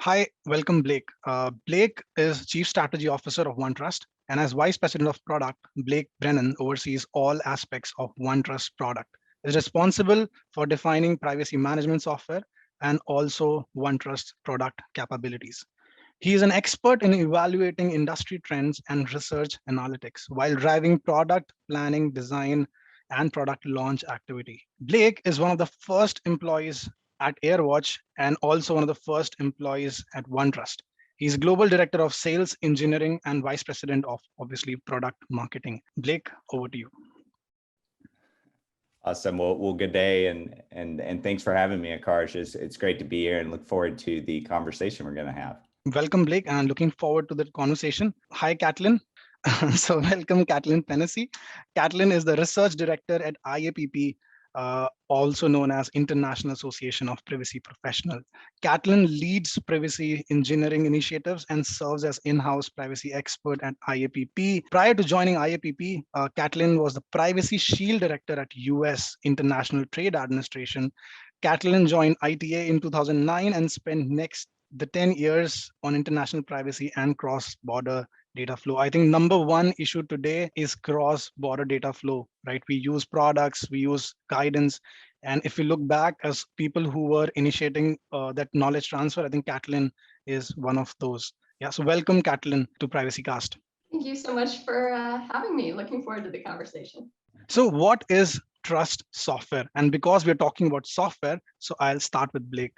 Hi, welcome, Blake. Blake is Chief Strategy Officer of OneTrust, and as Vice President of Product, Blake Brannon oversees all aspects of OneTrust product. Is responsible for defining privacy management software and also OneTrust product capabilities. He is an expert in evaluating industry trends and research analytics while driving product planning, design, and product launch activity. Blake is one of the first employees at Airwatch and also one of the first employees at OneTrust. He's Global Director of Sales, Engineering, and Vice President of obviously Product Marketing. Blake, over to you. Awesome. Well, good day, and thanks for having me, Akarsh. It's great to be here, and look forward to the conversation we're going to have. Welcome, Blake, and looking forward to the conversation. Hi, Kathleen. So welcome, Kathleen Fennessy. Kathleen is the Research Director at Iapp, also known as International Association of Privacy Professionals. Kathleen leads privacy engineering initiatives and serves as in-house privacy expert at Iapp. Prior to joining Iapp, Kathleen was the Privacy Shield Director at US International Trade Administration. Kathleen joined ITA in 2009 and spent the 10 years on international privacy and cross-border data flow. I think number one issue today is cross-border data flow, right? We use products, we use guidance. And if we look back as people who were initiating that knowledge transfer, I think Kathleen is one of those. Yeah, so welcome, Kathleen, to PrivacyCast. Thank you so much for having me. Looking forward to the conversation. So what is trust software? And because we're talking about software, so I'll start with Blake.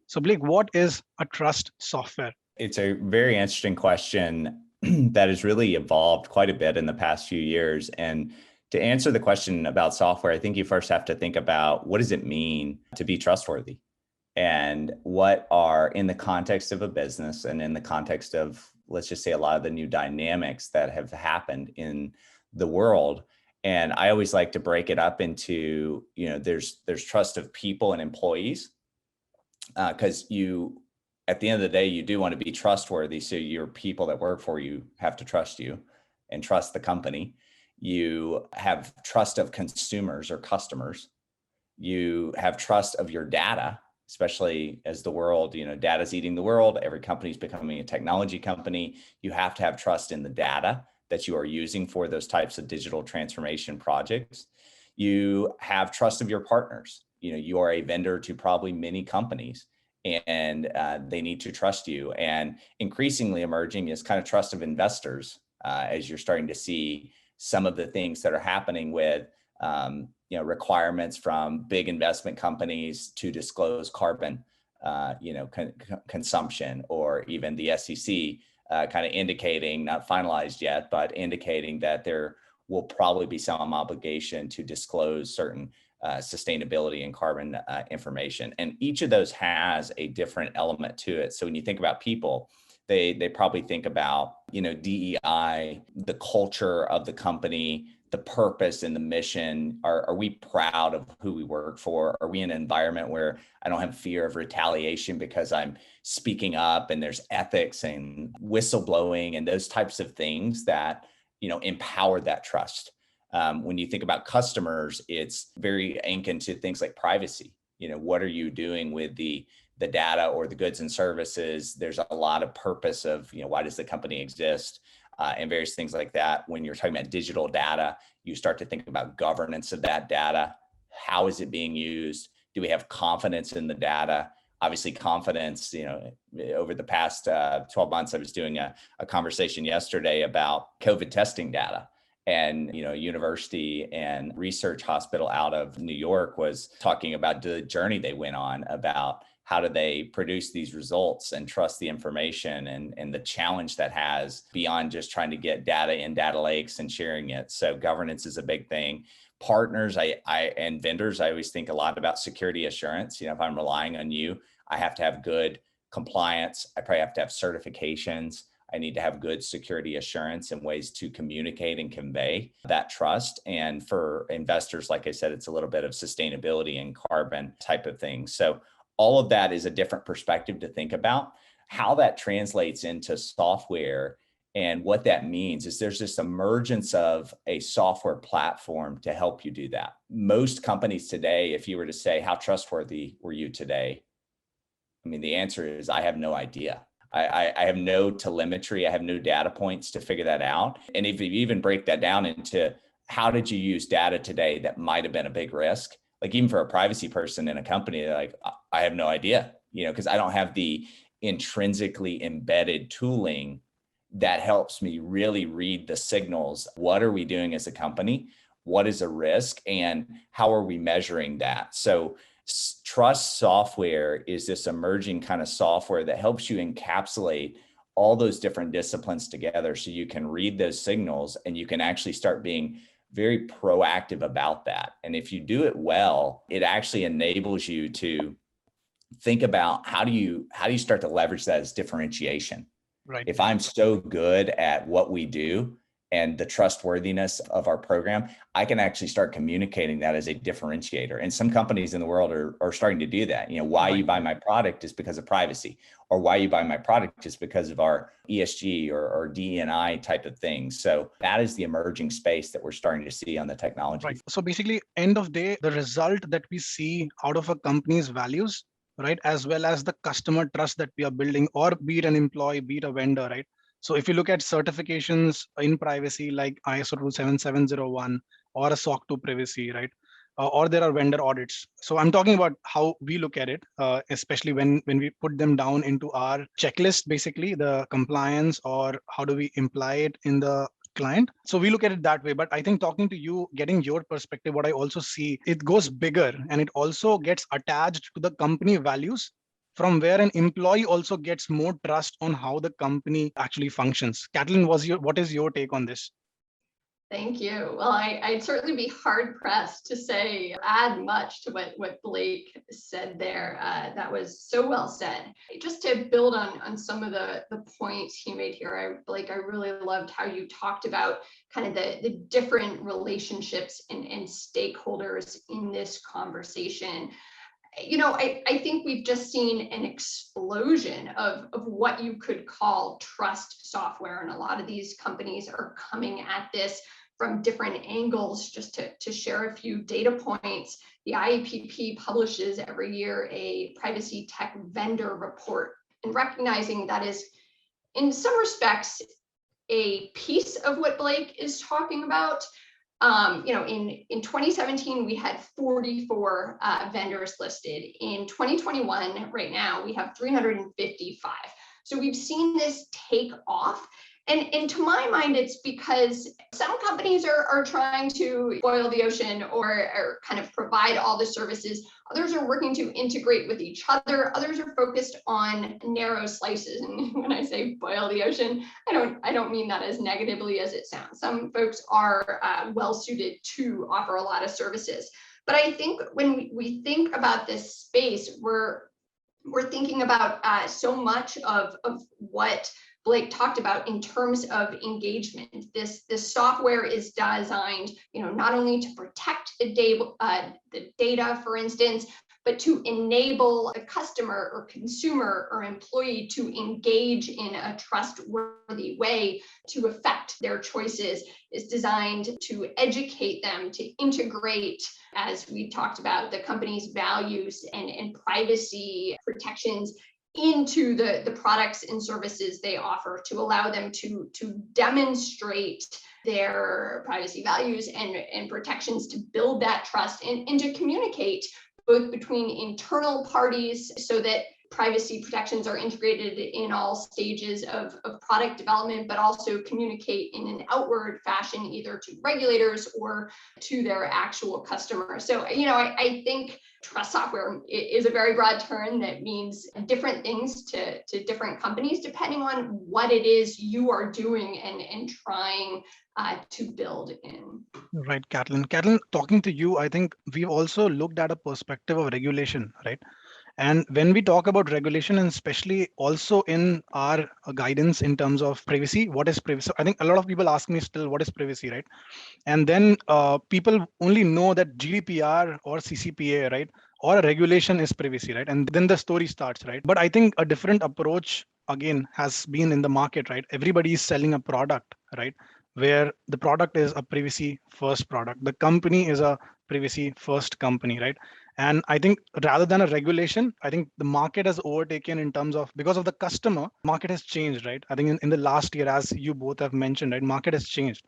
So Blake, what is a trust software? It's a very interesting question that has really evolved quite a bit in the past few years. And to answer the question about software, I think you first have to think about what does it mean to be trustworthy? And what are, in the context of a business and in the context of, let's just say, a lot of the new dynamics that have happened in the world. And I always like to break it up into, there's trust of people and employees. Because at the end of the day, you do want to be trustworthy. So your people that work for you have to trust you and trust the company. You have trust of consumers or customers. You have trust of your data, especially as the world, data's eating the world. Every company is becoming a technology company. You have to have trust in the data that you are using for those types of digital transformation projects. You have trust of your partners. You are a vendor to probably many companies, and they need to trust you. And increasingly emerging is kind of trust of investors, as you're starting to see some of the things that are happening with requirements from big investment companies to disclose carbon consumption, or even the SEC kind of indicating, not finalized yet, but indicating that there will probably be some obligation to disclose certain sustainability and carbon information. And each of those has a different element to it. So when you think about people, they probably think about, DEI, the culture of the company, the purpose and the mission. Are we proud of who we work for? Are we in an environment where I don't have fear of retaliation because I'm speaking up, and there's ethics and whistleblowing and those types of things that, empower that trust. When you think about customers, it's very akin to things like privacy. What are you doing with the data or the goods and services? There's a lot of purpose of, why does the company exist? And various things like that. When you're talking about digital data, you start to think about governance of that data. How is it being used? Do we have confidence in the data? Obviously, confidence, over the past 12 months, I was doing a conversation yesterday about COVID testing data. And, university and research hospital out of New York was talking about the journey they went on about how do they produce these results and trust the information, and the challenge that has beyond just trying to get data in data lakes and sharing it. So governance is a big thing. Partners, and vendors, I always think a lot about security assurance. If I'm relying on you, I have to have good compliance. I probably have to have certifications. I need to have good security assurance and ways to communicate and convey that trust. And for investors, like I said, it's a little bit of sustainability and carbon type of thing. So all of that is a different perspective to think about. How that translates into software and what that means is there's this emergence of a software platform to help you do that. Most companies today, if you were to say, how trustworthy were you today? I mean, the answer is I have no idea. I have no telemetry. I have no data points to figure that out. And if you even break that down into how did you use data today that might have been a big risk? Like even for a privacy person in a company, they're like, I have no idea, because I don't have the intrinsically embedded tooling that helps me really read the signals. What are we doing as a company? What is a risk? And how are we measuring that? So trust software is this emerging kind of software that helps you encapsulate all those different disciplines together so you can read those signals and you can actually start being very proactive about that. And if you do it well, it actually enables you to think about how do you start to leverage that as differentiation. Right. If I'm so good at what we do and the trustworthiness of our program, I can actually start communicating that as a differentiator. And some companies in the world are starting to do that. Why you buy my product is because of privacy, or why you buy my product is because of our ESG or D&I type of things. So that is the emerging space that we're starting to see on the technology. Right. So basically, end of day, the result that we see out of a company's values, right, as well as the customer trust that we are building, or be it an employee, be it a vendor, right? So if you look at certifications in privacy like ISO 27701 or a SOC 2 privacy, right? Or there are vendor audits. So I'm talking about how we look at it, especially when we put them down into our checklist, basically the compliance, or how do we imply it in the client. So we look at it that way. But I think talking to you, getting your perspective, what I also see, it goes bigger and it also gets attached to the company values, from where an employee also gets more trust on how the company actually functions. Kathleen, what is your take on this? Thank you. Well, I'd certainly be hard pressed to add much to what Blake said there. That was so well said. Just to build on some of the points he made here, Blake, I really loved how you talked about kind of the different relationships and stakeholders in this conversation. I think we've just seen an explosion of what you could call trust software. And a lot of these companies are coming at this from different angles. Just to share a few data points, the IAPP publishes every year a privacy tech vendor report, and recognizing that is, in some respects, a piece of what Blake is talking about. In 2017, we had 44 vendors listed. In 2021, right now, we have 355. So we've seen this take off. And to my mind, it's because some companies are trying to boil the ocean or kind of provide all the services. Others are working to integrate with each other. Others are focused on narrow slices. And when I say boil the ocean, I don't mean that as negatively as it sounds. Some folks are well suited to offer a lot of services. But I think when we think about this space, we're thinking about so much of what Blake talked about in terms of engagement. This software is designed, not only to protect the data, for instance, but to enable a customer or consumer or employee to engage in a trustworthy way to affect their choices. Is designed to educate them, to integrate, as we talked about, the company's values and privacy protections into the products and services they offer, to allow them to demonstrate their privacy values and protections, to build that trust and to communicate both between internal parties so that privacy protections are integrated in all stages of product development, but also communicate in an outward fashion, either to regulators or to their actual customers. So, I think trust software is a very broad term that means different things to different companies, depending on what it is you are doing and trying to build in. Right, Kathleen. Kathleen, talking to you, I think we've also looked at a perspective of regulation, right? And when we talk about regulation, and especially also in our guidance in terms of privacy, what is privacy? So I think a lot of people ask me still, what is privacy, right? And then people only know that GDPR or CCPA, right? Or a regulation is privacy, right? And then the story starts, right? But I think a different approach, again, has been in the market, right? Everybody is selling a product, right? Where the product is a privacy first product. The company is a privacy first company, right? And I think rather than a regulation, I think the market has overtaken in terms of, because of the customer, market has changed, right? I think in the last year, as you both have mentioned, right, market has changed.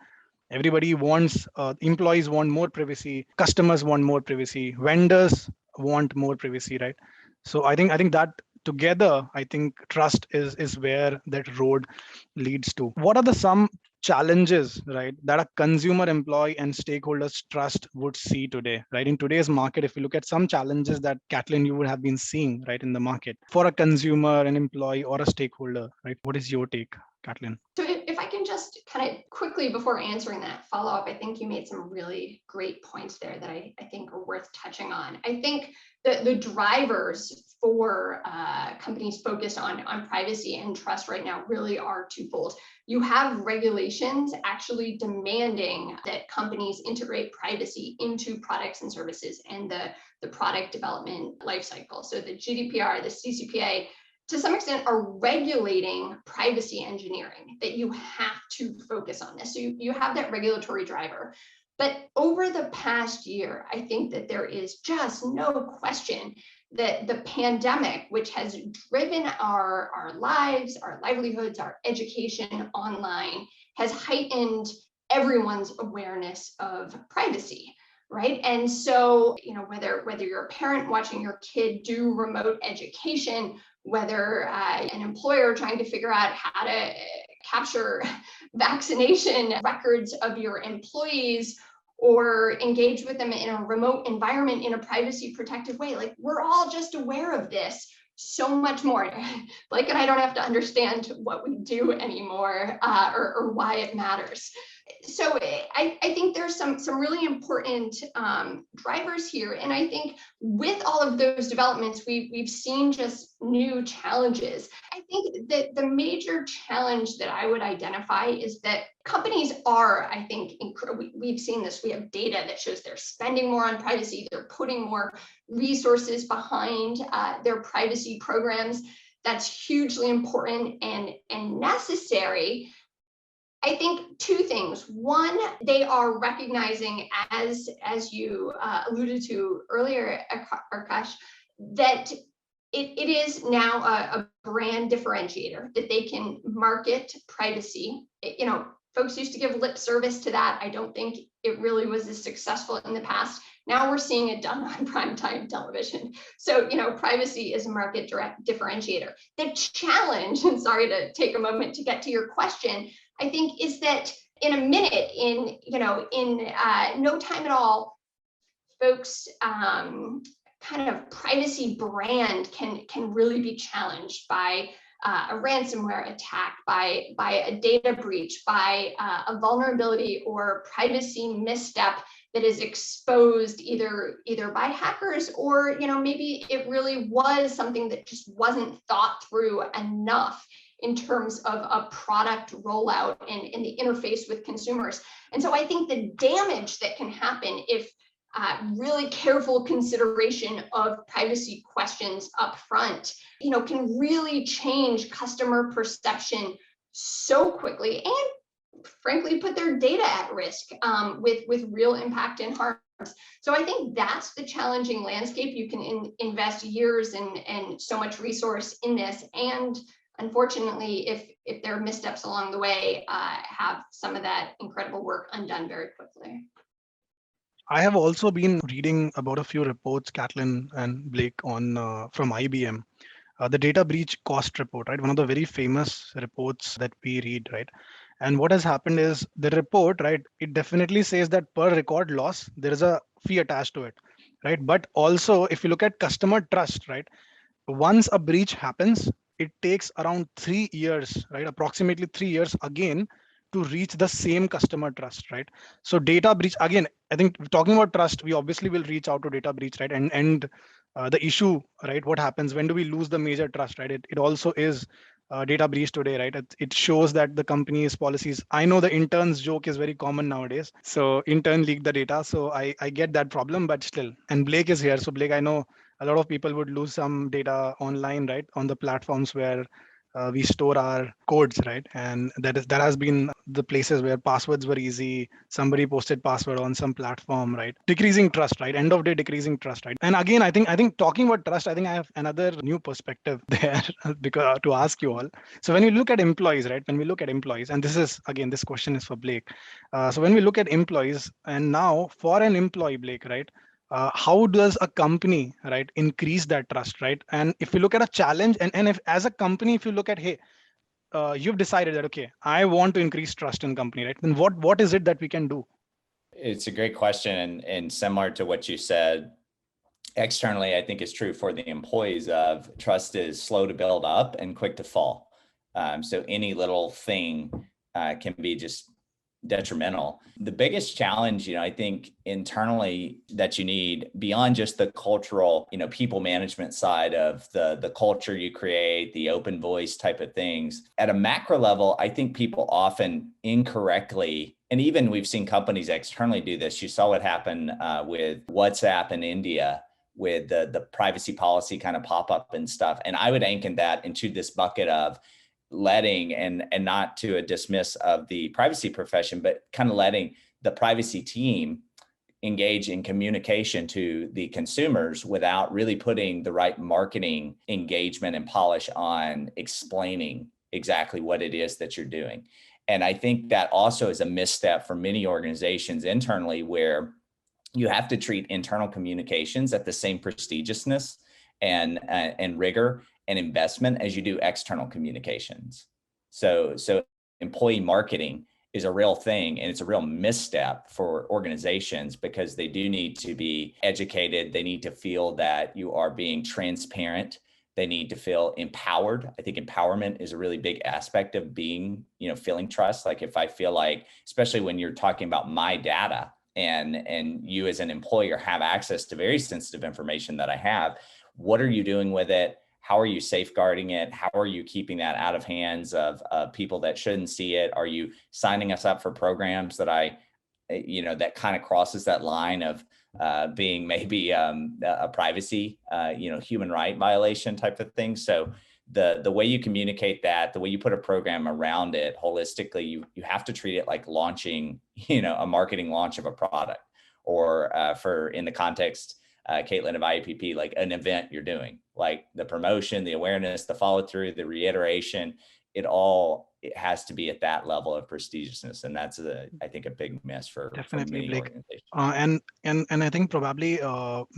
Everybody wants, employees want more privacy, customers want more privacy, vendors want more privacy, right? So I think that together, I think trust is where that road leads to. What are the some challenges, right, that a consumer, employee, and stakeholders trust would see today, right? In today's market, if you look at some challenges that Kathleen, you would have been seeing, right, in the market for a consumer, an employee, or a stakeholder, right? What is your take, Kathleen? So if I can just kind of quickly, before answering that, follow up, I think you made some really great points there that I think are worth touching on. I think the drivers for companies focused on privacy and trust right now really are twofold. You have regulations actually demanding that companies integrate privacy into products and services and the product development lifecycle. So the GDPR, the CCPA, to some extent, are regulating privacy engineering, that you have to focus on this. So you have that regulatory driver. But over the past year, I think that there is just no question that the pandemic, which has driven our lives, our livelihoods, our education online, has heightened everyone's awareness of privacy. Right. And so, whether you're a parent watching your kid do remote education, whether an employer trying to figure out how to capture vaccination records of your employees or engage with them in a remote environment in a privacy protected way, like, we're all just aware of this so much more. Blake and I don't have to understand what we do anymore or why it matters. So I think there's some really important drivers here. And I think with all of those developments, we've seen just new challenges. I think that the major challenge that I would identify is that companies are, I think, we've seen this. We have data that shows they're spending more on privacy. They're putting more resources behind their privacy programs. That's hugely important and necessary. I think two things. One, they are recognizing, as you alluded to earlier, Akash, that it is now a brand differentiator, that they can market privacy. Folks used to give lip service to that. I don't think it really was as successful in the past. Now we're seeing it done on primetime television. So, privacy is a market differentiator. The challenge, and sorry to take a moment to get to your question, I think, is that in a minute, in no time at all, folks' kind of privacy brand can really be challenged by a ransomware attack, by a data breach, by a vulnerability or privacy misstep that is exposed either by hackers, or maybe it really was something that just wasn't thought through enough in terms of a product rollout and the interface with consumers. And so I think the damage that can happen if really careful consideration of privacy questions up front, can really change customer perception so quickly, and frankly, put their data at risk with real impact and harms. So I think that's the challenging landscape. You can invest years and so much resource in this, and unfortunately, if there are missteps along the way, have some of that incredible work undone very quickly. I have also been reading about a few reports, Kathleen and Blake, on from IBM, the data breach cost report, right? One of the very famous reports that we read, right? And what has happened is the report, right? It definitely says that per record loss, there is a fee attached to it, right? But also, if you look at customer trust, right? Once a breach happens, it takes around 3 years, right? Approximately 3 years again to reach the same customer trust, right? So data breach, again, I think talking about trust, we obviously will reach out to data breach, right? And the issue, right? What happens? When do we lose the major trust, right? It also is data breach today, right? It shows that the company's policies. I know the interns joke is very common nowadays. So intern leak the data. So I get that problem, but still. And Blake is here. So Blake, I know a lot of people would lose some data online, right? On the platforms where we store our codes, right? And that has been the places where passwords were easy. Somebody posted password on some platform, right? Decreasing trust, right? End of day, decreasing trust, right? And again, I think talking about trust, I think I have another new perspective there because to ask you all. So when you look at employees, right? When we look at employees, and this is again, this question is for Blake. So when we look at employees, and now for an employee, Blake, right? How does a company, right, increase that trust, right? And if you look at a challenge, and if as a company, if you look at, hey, you've decided that, okay, I want to increase trust in company, right? Then what is it that we can do? It's a great question. And similar to what you said, externally, I think is true for the employees of trust is slow to build up and quick to fall. So any little thing can be just detrimental. The biggest challenge, I think internally that you need beyond just the cultural, people management side of the culture you create, the open voice type of things. At a macro level, I think people often incorrectly, and even we've seen companies externally do this. You saw what happened with WhatsApp in India with the privacy policy kind of pop up and stuff. And I would anchor that into this bucket of letting, and not to a dismiss of the privacy profession, but kind of letting the privacy team engage in communication to the consumers without really putting the right marketing engagement and polish on explaining exactly what it is that you're doing. And I think that also is a misstep for many organizations internally, where you have to treat internal communications at the same prestigiousness and rigor and investment as you do external communications. So employee marketing is a real thing, and it's a real misstep for organizations because they do need to be educated. They need to feel that you are being transparent. They need to feel empowered. I think empowerment is a really big aspect of being, feeling trust. Like if I feel like, especially when you're talking about my data, and you as an employer have access to very sensitive information that I have, what are you doing with it? How are you safeguarding it? How are you keeping that out of hands of people that shouldn't see it? Are you signing us up for programs that that kind of crosses that line of being maybe a privacy, human right violation type of thing? So the way you communicate that, the way you put a program around it holistically, you have to treat it like launching, a marketing launch of a product, or for in the context, Caitlin, of IAPP, like an event you're doing, like the promotion, the awareness, the follow through, the reiteration, it has to be at that level of prestigiousness. And that's I think a big miss for Definitely, many Blake. organizations. And I think probably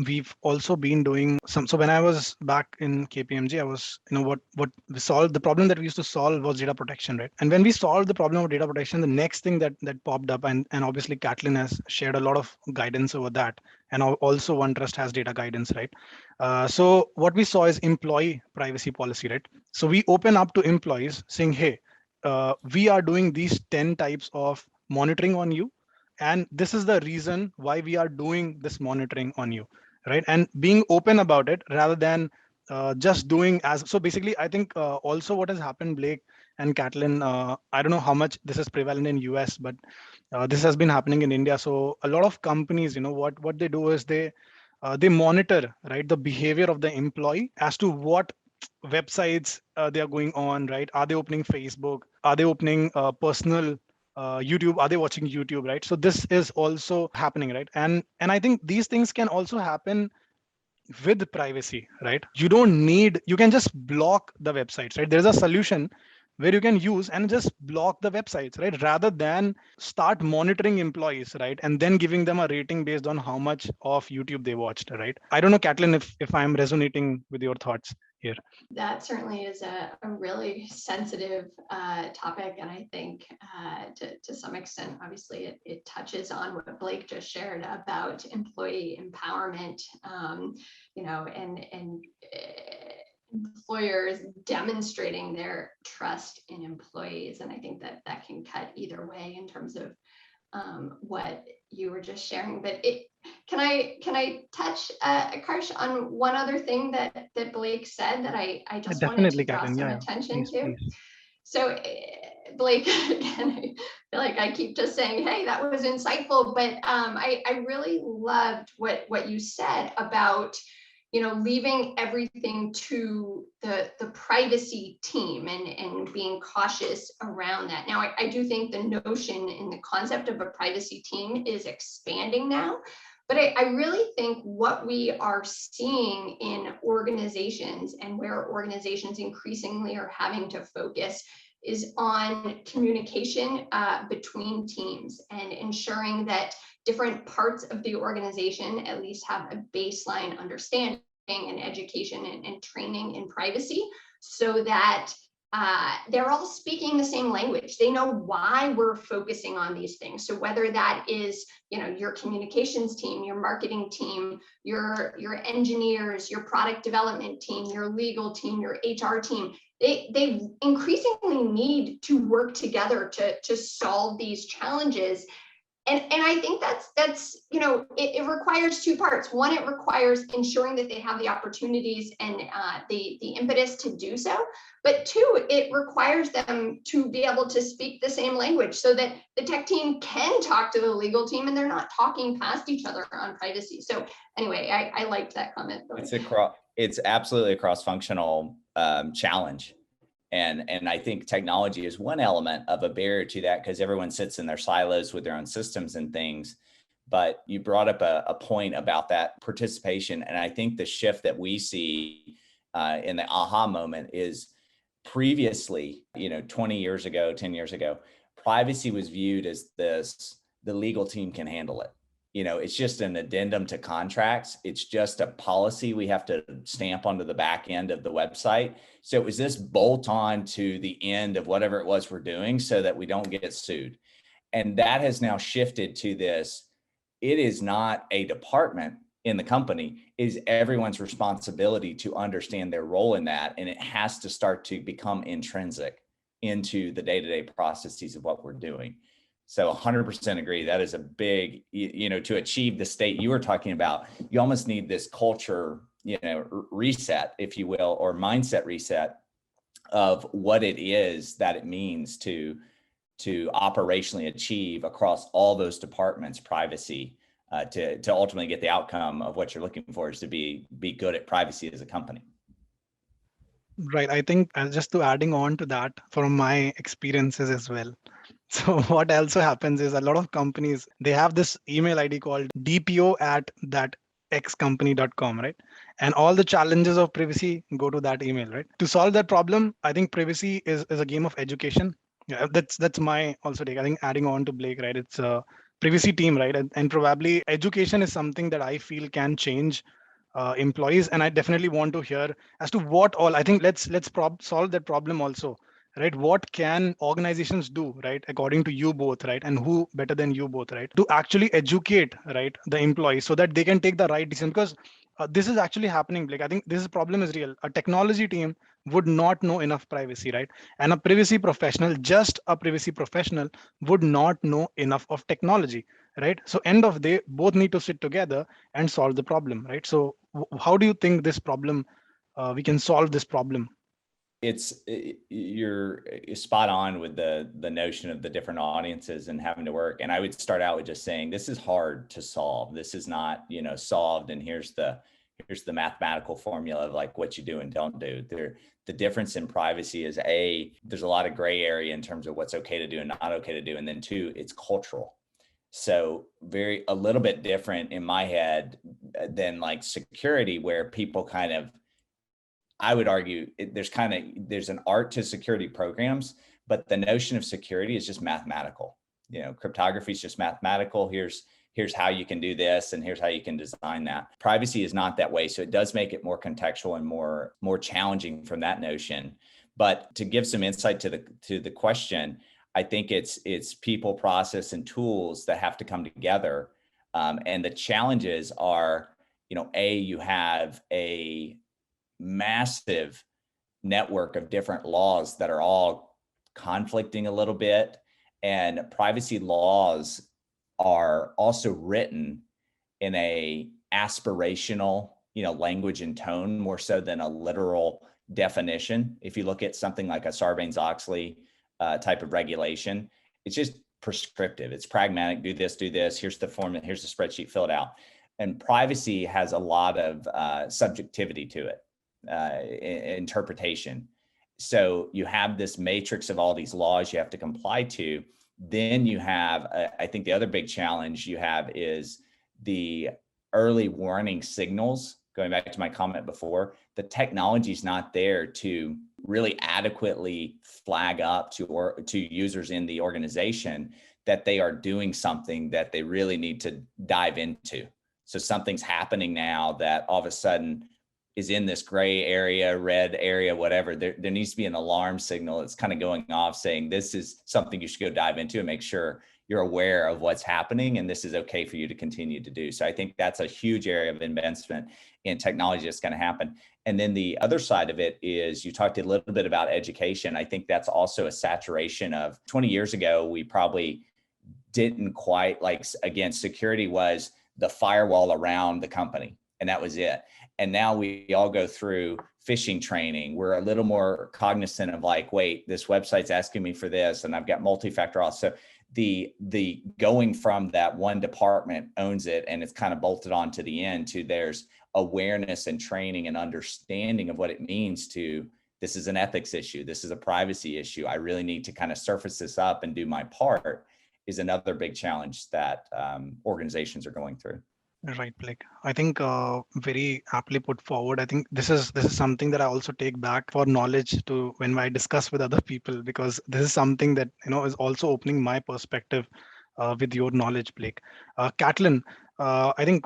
we've also been doing some. So when I was back in KPMG, I was, what we solved, the problem that we used to solve was data protection, right? And when we solved the problem of data protection, the next thing that popped up, and obviously Catlin has shared a lot of guidance over that, and also OneTrust has data guidance, right? So what we saw is employee privacy policy, right? So we open up to employees saying, hey, we are doing these 10 types of monitoring on you, and this is the reason why we are doing this monitoring on you, right? And being open about it rather than just doing as. So basically, I think also what has happened, Blake and Catlin, I don't know how much this is prevalent in US, but this has been happening in India. So a lot of companies, what they do is they monitor, right, the behavior of the employee as to what websites they are going on, right? Are they opening Facebook? Are they opening personal YouTube? Are they watching YouTube, right? So this is also happening, right? And I think these things can also happen with privacy, right? You can just block the websites, right? There's a solution where you can use and just block the websites, right? Rather than start monitoring employees, right? And then giving them a rating based on how much of YouTube they watched, right? I don't know, Catlin, if I'm resonating with your thoughts here. That certainly is a really sensitive topic. And I think to some extent, obviously, it touches on what Blake just shared about employee empowerment, and employers demonstrating their trust in employees. And I think that can cut either way in terms of what you were just sharing. But can I touch, Karsh, on one other thing that Blake said that I just wanted to Definitely, draw Catlin. some Yeah, attention please, to? please. So Blake, again, I feel like I keep just saying, hey, that was insightful, but I really loved what you said about leaving everything to the privacy team and being cautious around that. Now, I do think the notion and the concept of a privacy team is expanding now, but I really think what we are seeing in organizations and where organizations increasingly are having to focus is on communication between teams and ensuring that different parts of the organization at least have a baseline understanding and education and training in privacy, so that they're all speaking the same language. They know why we're focusing on these things. So whether that is, your communications team, your marketing team, your engineers, your product development team, your legal team, your HR team, they increasingly need to work together to solve these challenges. And I think that's it requires two parts. One, it requires ensuring that they have the opportunities and the impetus to do so. But two, it requires them to be able to speak the same language so that the tech team can talk to the legal team and they're not talking past each other on privacy. So anyway, I liked that comment. It's absolutely a cross-functional challenge. And I think technology is one element of a barrier to that, because everyone sits in their silos with their own systems and things. But you brought up a point about that participation. And I think the shift that we see in the aha moment is previously, 20 years ago, 10 years ago, privacy was viewed as the legal team can handle it. It's just an addendum to contracts. It's just a policy we have to stamp onto the back end of the website. So it was this bolt on to the end of whatever it was we're doing so that we don't get sued. And that has now shifted to this. It is not a department in the company. It is everyone's responsibility to understand their role in that. And it has to start to become intrinsic into the day-to-day processes of what we're doing. So 100% agree. That is a big, to achieve the state you were talking about, you almost need this culture, reset, if you will, or mindset reset of what it is that it means to operationally achieve across all those departments privacy, to ultimately get the outcome of what you're looking for is to be good at privacy as a company. Right. I think just to adding on to that from my experiences as well. So what also happens is a lot of companies, they have this email ID called dpo@thatxcompany.com, right? And all the challenges of privacy go to that email, right? To solve that problem, I think privacy is a game of education. Yeah, that's my also take. I think adding on to Blake, right? It's a privacy team, right? And probably education is something that I feel can change employees. And I definitely want to hear as to what all. I think let's solve that problem also, right? What can organizations do, right, according to you both, right? And who better than you both, right, to actually educate, right, the employees so that they can take the right decision? Because this is actually happening, Blake. I think this problem is real. A technology team would not know enough privacy, right? And a privacy professional, just a privacy professional, would not know enough of technology, right? So end of day, both need to sit together and solve the problem, right? So how do you think this problem, we can solve this problem? You're spot on with the notion of the different audiences and having to work. And I would start out with just saying, this is hard to solve. This is not, solved. And here's the mathematical formula of like what you do and don't do. The difference in privacy is there's a lot of gray area in terms of what's okay to do and not okay to do. And then two, it's cultural. So a little bit different in my head than like security, where people kind of, I would argue there's an art to security programs, but the notion of security is just mathematical. Cryptography is just mathematical. Here's how you can do this, and here's how you can design that. Privacy is not that way. So it does make it more contextual and more challenging from that notion. But to give some insight to the question, I think it's people, process, and tools that have to come together. And the challenges are, you have a massive network of different laws that are all conflicting a little bit. And privacy laws are also written in a aspirational, language and tone, more so than a literal definition. If you look at something like a Sarbanes-Oxley type of regulation, it's just prescriptive. It's pragmatic. Do this, here's the form, here's the spreadsheet, fill it out. And privacy has a lot of subjectivity to it, interpretation. So you have this matrix of all these laws you have to comply to. Then you have, I think the other big challenge you have is the early warning signals. Going back to my comment before, the technology is not there to really adequately flag up to users in the organization that they are doing something that they really need to dive into. So something's happening now that all of a sudden is in this gray area, red area, whatever. There needs to be an alarm signal that's kind of going off saying this is something you should go dive into and make sure you're aware of what's happening and this is okay for you to continue to do. So I think that's a huge area of investment in technology that's going to happen. And then the other side of it is you talked a little bit about education. I think that's also a saturation of 20 years ago, we probably didn't quite again, security was the firewall around the company and that was it. And now we all go through phishing training. We're a little more cognizant of wait, this website's asking me for this and I've got multi-factor auth. So the going from that one department owns it and it's kind of bolted on to the end to there's awareness and training and understanding of what it means to, this is an ethics issue. This is a privacy issue. I really need to kind of surface this up and do my part is another big challenge that organizations are going through. Right, Blake. I think very aptly put forward. I think this is something that I also take back for knowledge to when I discuss with other people, because this is something that is also opening my perspective with your knowledge, Blake. Catlin, I think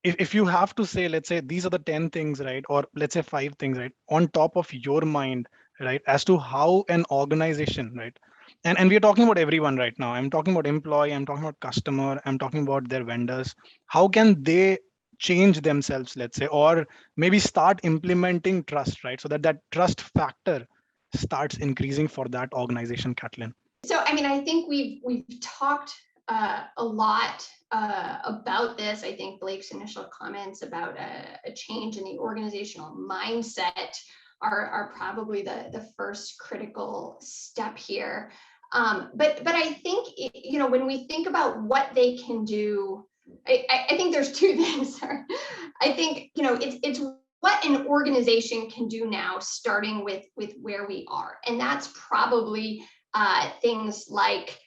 if you have to say, let's say these are the 10 things, right, or let's say 5 things, right, on top of your mind, right, as to how an organization, right, and we're talking about everyone right now. I'm talking about employee, I'm talking about customer, I'm talking about their vendors. How can they change themselves, let's say, or maybe start implementing trust, right? So that trust factor starts increasing for that organization, Catlin. So, I mean, I think we've talked a lot about this. I think Blake's initial comments about a change in the organizational mindset are probably the first critical step here. But I think, when we think about what they can do, I think there's 2 things. I think, it's what an organization can do now, starting with where we are. And that's probably things like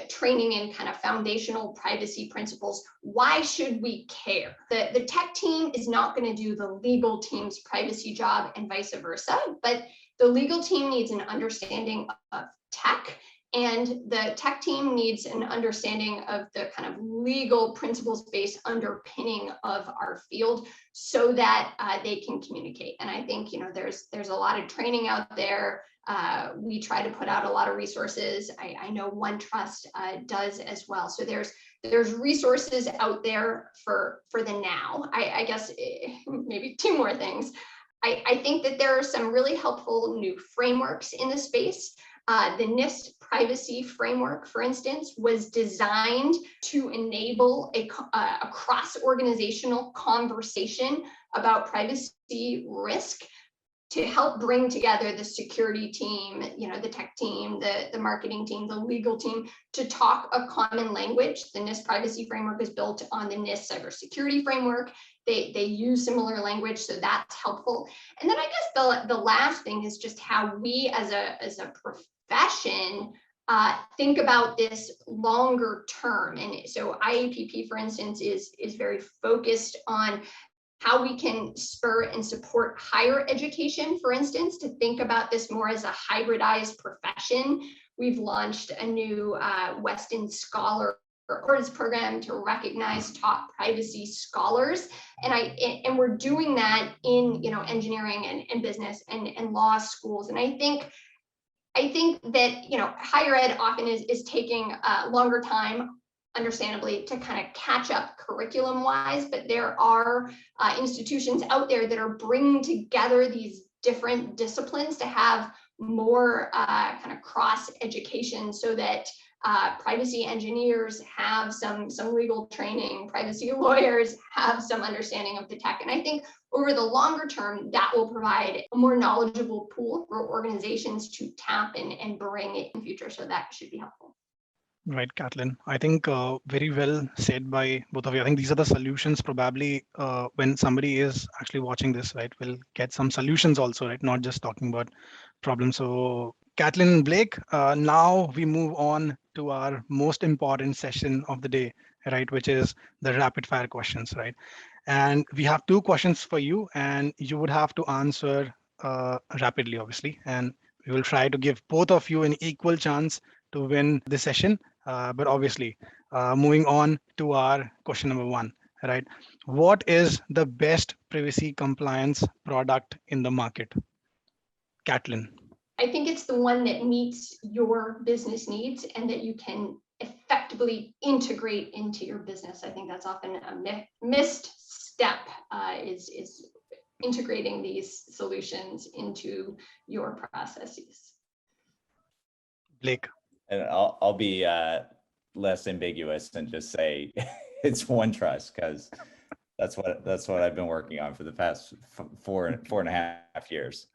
training in kind of foundational privacy principles. Why should we care? The tech team is not going to do the legal team's privacy job and vice versa, but the legal team needs an understanding of tech, and the tech team needs an understanding of the kind of legal principles-based underpinning of our field so that they can communicate. And I think, there's a lot of training out there. We try to put out a lot of resources. I know OneTrust does as well. So there's resources out there for the now. I guess maybe 2 more things. I think that there are some really helpful new frameworks in the space. The NIST privacy framework, for instance, was designed to enable a cross-organizational conversation about privacy risk, to help bring together the security team, the tech team, the marketing team, the legal team, to talk a common language. The NIST privacy framework is built on the NIST cybersecurity framework. They use similar language, so that's helpful. And then I guess the last thing is just how we as a profession think about this longer term. And so IAPP, for instance, is very focused on how we can spur and support higher education, for instance, to think about this more as a hybridized profession. We've launched a new Weston Scholar Awards program to recognize top privacy scholars, and we're doing that in engineering and business and law schools. And I think that higher ed often is taking a longer time, understandably, to kind of catch up curriculum wise, but there are institutions out there that are bringing together these different disciplines to have more kind of cross education, so that privacy engineers have some legal training, privacy lawyers have some understanding of the tech. And I think over the longer term, that will provide a more knowledgeable pool for organizations to tap and bring it in the future. So that should be helpful. Right, Kathleen. I think very well said by both of you. I think these are the solutions probably when somebody is actually watching this, right, will get some solutions also, right? Not just talking about problems. So, Kathleen and Blake, now we move on to our most important session of the day, right, which is the rapid fire questions, right? And we have two questions for you, and you would have to answer rapidly, obviously. And we will try to give both of you an equal chance to win this session. But obviously, moving on to our question number one, right? What is the best privacy compliance product in the market? Catlin. I think it's the one that meets your business needs and that you can effectively integrate into your business. I think that's often a missed step is integrating these solutions into your processes. Blake. And I'll be less ambiguous and just say it's OneTrust, because that's what I've been working on for the past four and a half years.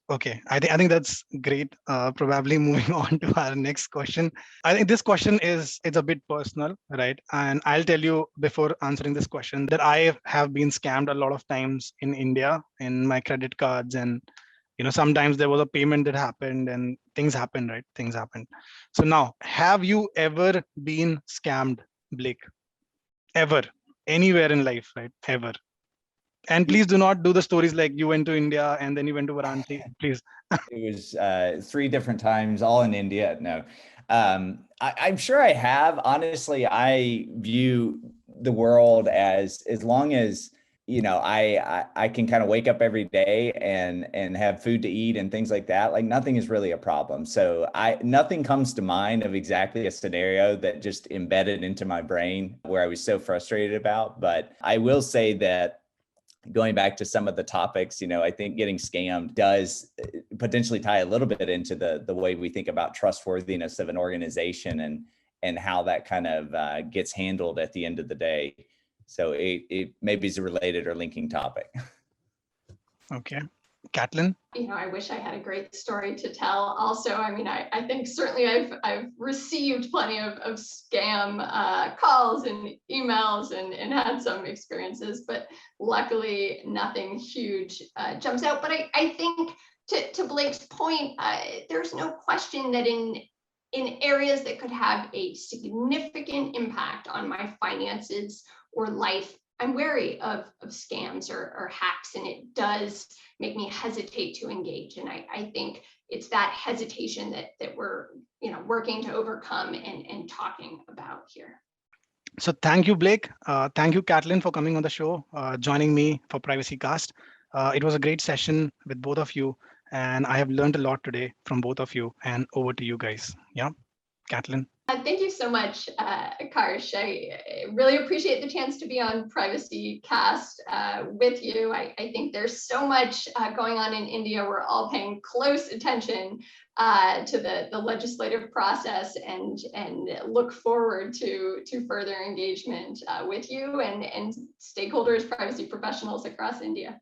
Okay. I think that's great. Probably moving on to our next question. I think this question it's a bit personal, right? And I'll tell you before answering this question that I have been scammed a lot of times in India in my credit cards, and sometimes there was a payment that happened and things happened, right? Things happened. So now, have you ever been scammed, Blake? Ever? Anywhere in life, right? Ever? And please do not do the stories like you went to India and then you went to Varanasi, please. It was 3 different times, all in India. No, I'm sure I have. Honestly, I view the world as long as I can kind of wake up every day and have food to eat and things like that. Like nothing is really a problem. So nothing comes to mind of exactly a scenario that just embedded into my brain where I was so frustrated about. But I will say that going back to some of the topics, I think getting scammed does potentially tie a little bit into the way we think about trustworthiness of an organization and how that kind of gets handled at the end of the day. So it maybe is a related or linking topic. Okay. Catlin? I wish I had a great story to tell. Also, I mean, I think certainly I've received plenty of scam calls and emails and had some experiences, but luckily nothing huge jumps out. But I think to Blake's point, there's no question that in areas that could have a significant impact on my finances or life, I'm wary of scams or hacks, and it does make me hesitate to engage. And I think it's that hesitation that we're working to overcome and talking about here. So thank you, Blake. Thank you, Catlin, for coming on the show, joining me for PrivacyCast. It was a great session with both of you, and I have learned a lot today from both of you. And over to you guys. Yeah, Catlin. Thank you so much, Karsh. I really appreciate the chance to be on PrivacyCast with you. I think there's so much going on in India. We're all paying close attention to the legislative process and look forward to further engagement with you and stakeholders, privacy professionals across India.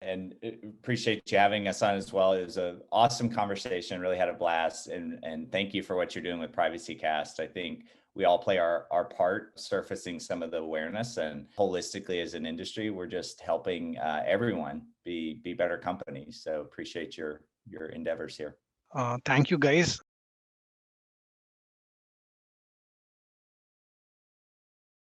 And appreciate you having us on as well. It was an awesome conversation, really had a blast. And thank you for what you're doing with PrivacyCast. I think we all play our part surfacing some of the awareness, and holistically as an industry, we're just helping everyone be better companies. So appreciate your endeavors here. Thank you, guys.